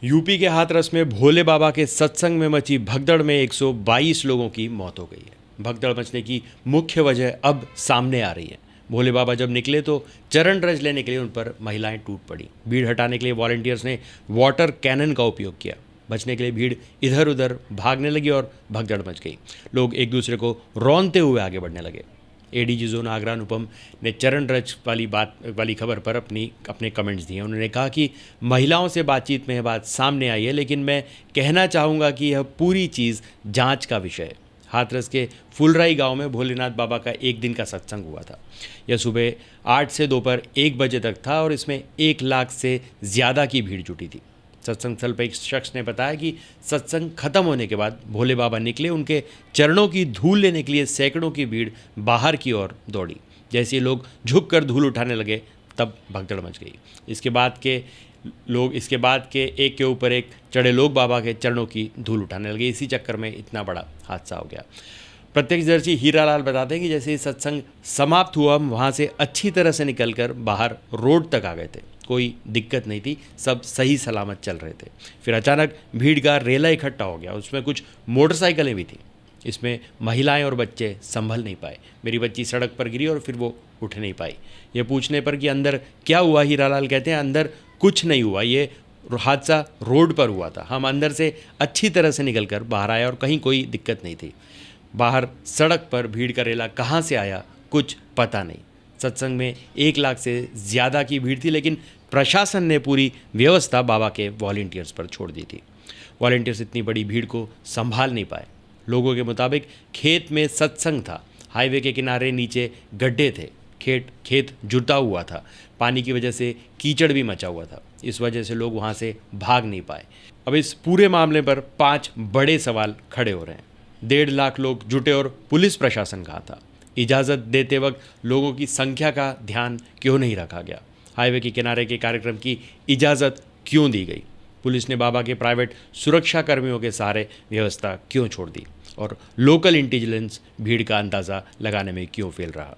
UP के हाथरस में भोले बाबा के सत्संग में मची भगदड़ में 122 लोगों की मौत हो गई है। भगदड़ मचने की मुख्य वजह अब सामने आ रही है। भोले बाबा जब निकले तो चरण रज लेने के लिए उन पर महिलाएं टूट पड़ी। भीड़ हटाने के लिए वॉलंटियर्स ने वाटर कैनन का उपयोग किया। बचने के लिए भीड़ इधर उधर भागने लगी और भगदड़ मच गई। लोग एक दूसरे को रौंदते हुए आगे बढ़ने लगे। एडीजी जोन आगरा अनुपम ने चरण रज वाली खबर पर अपने कमेंट्स दिए। उन्होंने कहा कि महिलाओं से बातचीत में यह बात सामने आई है, लेकिन मैं कहना चाहूँगा कि यह पूरी चीज़ जांच का विषय है। हाथरस के फुलराई गांव में भोलेनाथ बाबा का एक दिन का सत्संग हुआ था। यह सुबह 8 से दोपहर 1 बजे तक था और इसमें 1 लाख से ज़्यादा की भीड़ जुटी थी। सत्संग स्थल पर एक शख्स ने बताया कि सत्संग खत्म होने के बाद भोले बाबा निकले। उनके चरणों की धूल लेने के लिए सैकड़ों की भीड़ बाहर की ओर दौड़ी। जैसे ही लोग झुककर धूल उठाने लगे तब भगदड़ मच गई। इसके बाद के एक के ऊपर एक चढ़े लोग बाबा के चरणों की धूल उठाने लगे। इसी चक्कर में इतना बड़ा हादसा हो गया। प्रत्यक्षदर्शी हीरालाल बताते हैं कि जैसे ही सत्संग समाप्त हुआ, हम वहाँ से अच्छी तरह से निकलकर बाहर रोड तक आ गए थे। कोई दिक्कत नहीं थी, सब सही सलामत चल रहे थे। फिर अचानक भीड़ का रेला इकट्ठा हो गया। उसमें कुछ मोटरसाइकिलें भी थीं। इसमें महिलाएं और बच्चे संभल नहीं पाए। मेरी बच्ची सड़क पर गिरी और फिर वो उठ नहीं पाई। ये पूछने पर कि अंदर क्या हुआ, हीरालाल कहते हैं अंदर कुछ नहीं हुआ, ये हादसा रोड पर हुआ था। हम अंदर से अच्छी तरह से निकलकर बाहर आए और कहीं कोई दिक्कत नहीं थी। बाहर सड़क पर भीड़ का रेला कहाँ से आया कुछ पता नहीं। सत्संग में 1 लाख से ज़्यादा की भीड़ थी, लेकिन प्रशासन ने पूरी व्यवस्था बाबा के वॉलंटियर्स पर छोड़ दी थी। वॉलंटियर्स इतनी बड़ी भीड़ को संभाल नहीं पाए। लोगों के मुताबिक खेत में सत्संग था। हाईवे के किनारे नीचे गड्ढे थे। खेत जुटा हुआ था। पानी की वजह से कीचड़ भी मचा हुआ था। इस वजह से लोग वहाँ से भाग नहीं पाए। अब इस पूरे मामले पर 5 बड़े सवाल खड़े हो रहे हैं। 1.5 लाख लोग जुटे और पुलिस प्रशासन कहाँ था? इजाज़त देते वक्त लोगों की संख्या का ध्यान क्यों नहीं रखा गया? हाईवे के किनारे के कार्यक्रम की इजाज़त क्यों दी गई? पुलिस ने बाबा के प्राइवेट सुरक्षा कर्मियों के सहारे व्यवस्था क्यों छोड़ दी? और लोकल इंटेलिजेंस भीड़ का अंदाज़ा लगाने में क्यों फेल रहा?